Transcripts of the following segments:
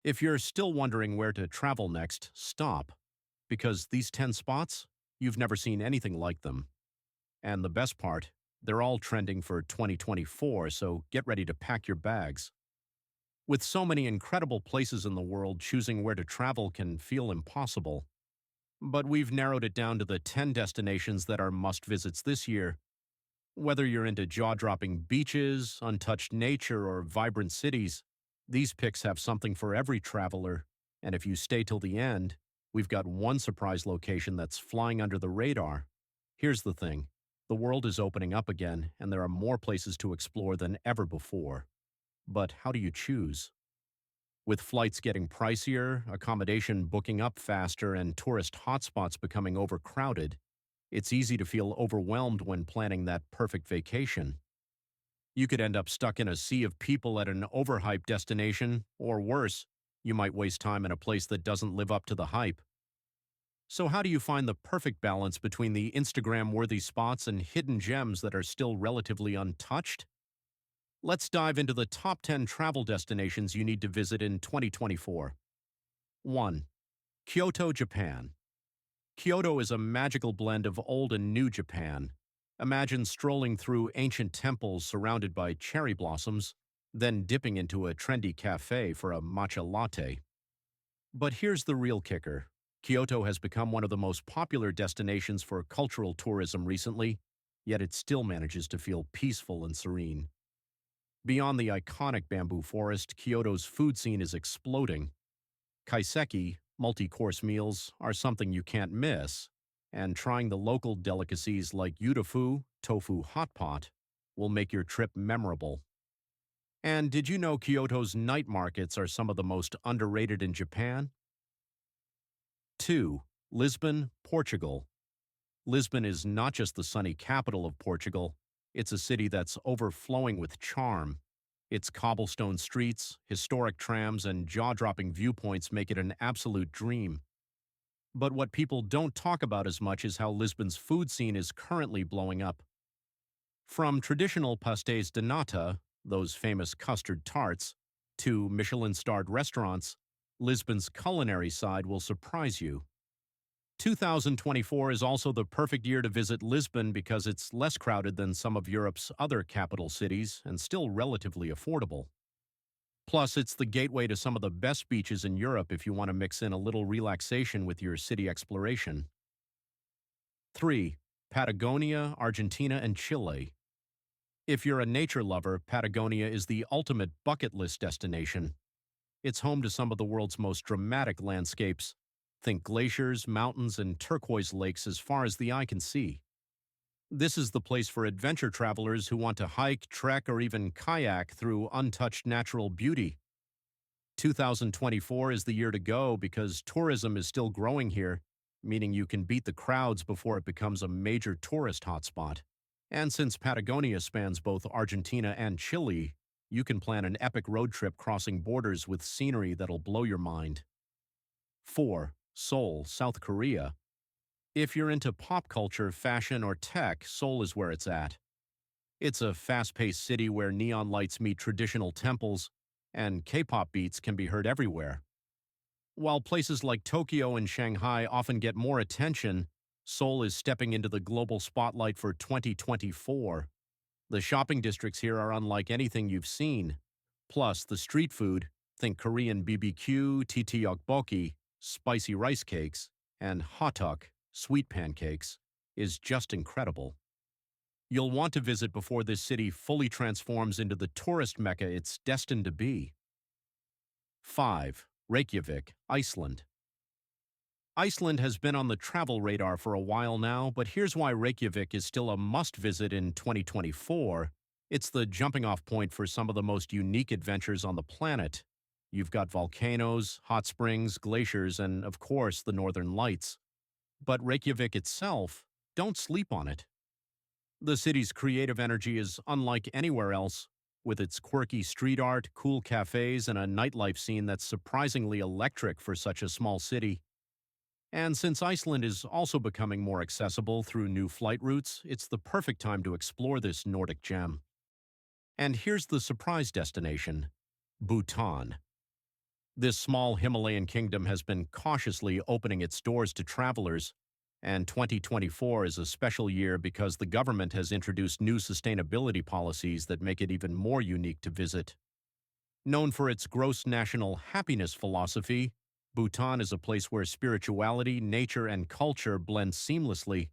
If you're still wondering where to travel next, stop. Because these 10 spots, you've never seen anything like them. And the best part, they're all trending for 2024, so get ready to pack your bags. With so many incredible places in the world, choosing where to travel can feel impossible. But we've narrowed it down to the 10 destinations that are must-visits this year. Whether you're into jaw-dropping beaches, untouched nature, or vibrant cities, these picks have something for every traveler, and if you stay till the end, we've got one surprise location that's flying under the radar. Here's the thing. The world is opening up again, and there are more places to explore than ever before. But how do you choose? With flights getting pricier, accommodation booking up faster, and tourist hotspots becoming overcrowded, it's easy to feel overwhelmed when planning that perfect vacation. You could end up stuck in a sea of people at an overhyped destination, or worse, you might waste time in a place that doesn't live up to the hype. So how do you find the perfect balance between the Instagram-worthy spots and hidden gems that are still relatively untouched? Let's dive into the top 10 travel destinations you need to visit in 2024. 1. Kyoto, Japan. Kyoto is a magical blend of old and new Japan. Imagine strolling through ancient temples surrounded by cherry blossoms, then dipping into a trendy cafe for a matcha latte. But here's the real kicker. Kyoto has become one of the most popular destinations for cultural tourism recently, yet it still manages to feel peaceful and serene. Beyond the iconic bamboo forest, Kyoto's food scene is exploding. Kaiseki, multi-course meals, are something you can't miss, and trying the local delicacies like yudofu, tofu hot pot, will make your trip memorable. And did you know Kyoto's night markets are some of the most underrated in Japan? 2. Lisbon, Portugal. Lisbon is not just the sunny capital of Portugal, it's a city that's overflowing with charm. Its cobblestone streets, historic trams, and jaw-dropping viewpoints make it an absolute dream. But what people don't talk about as much is how Lisbon's food scene is currently blowing up. From traditional pastéis de nata, those famous custard tarts, to Michelin-starred restaurants, Lisbon's culinary side will surprise you. 2024 is also the perfect year to visit Lisbon because it's less crowded than some of Europe's other capital cities and still relatively affordable. Plus, it's the gateway to some of the best beaches in Europe if you want to mix in a little relaxation with your city exploration. 3. Patagonia, Argentina, and Chile. If you're a nature lover, Patagonia is the ultimate bucket list destination. It's home to some of the world's most dramatic landscapes. Think glaciers, mountains, and turquoise lakes as far as the eye can see. This is the place for adventure travelers who want to hike, trek, or even kayak through untouched natural beauty. 2024 is the year to go because tourism is still growing here, meaning you can beat the crowds before it becomes a major tourist hotspot. And since Patagonia spans both Argentina and Chile, you can plan an epic road trip crossing borders with scenery that'll blow your mind. 4. Seoul, South Korea. If you're into pop culture, fashion, or tech, Seoul is where it's at. It's a fast-paced city where neon lights meet traditional temples, and K-pop beats can be heard everywhere. While places like Tokyo and Shanghai often get more attention, Seoul is stepping into the global spotlight for 2024. The shopping districts here are unlike anything you've seen. Plus, the street food, think Korean BBQ, tteokbokki, spicy rice cakes, and hotteok, sweet pancakes, is just incredible. You'll want to visit before this city fully transforms into the tourist mecca it's destined to be. 5. Reykjavik, Iceland. Iceland has been on the travel radar for a while now, but here's why Reykjavik is still a must-visit in 2024. It's the jumping-off point for some of the most unique adventures on the planet. You've got volcanoes, hot springs, glaciers, and, of course, the northern lights. But Reykjavik itself, don't sleep on it. The city's creative energy is unlike anywhere else, with its quirky street art, cool cafes, and a nightlife scene that's surprisingly electric for such a small city. And since Iceland is also becoming more accessible through new flight routes, it's the perfect time to explore this Nordic gem. And here's the surprise destination: Bhutan. This small Himalayan kingdom has been cautiously opening its doors to travelers, and 2024 is a special year because the government has introduced new sustainability policies that make it even more unique to visit. Known for its gross national happiness philosophy, Bhutan is a place where spirituality, nature, and culture blend seamlessly.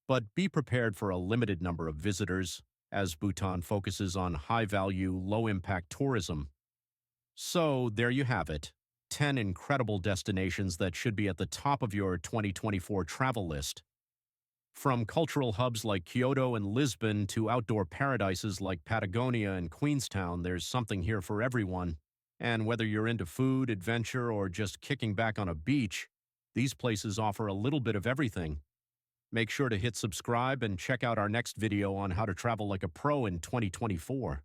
But be prepared for a limited number of visitors, as Bhutan focuses on high-value, low-impact tourism. So, there you have it, 10 incredible destinations that should be at the top of your 2024 travel list. From cultural hubs like Kyoto and Lisbon to outdoor paradises like Patagonia and Queenstown, there's something here for everyone. And whether you're into food, adventure, or just kicking back on a beach, these places offer a little bit of everything. Make sure to hit subscribe and check out our next video on how to travel like a pro in 2024.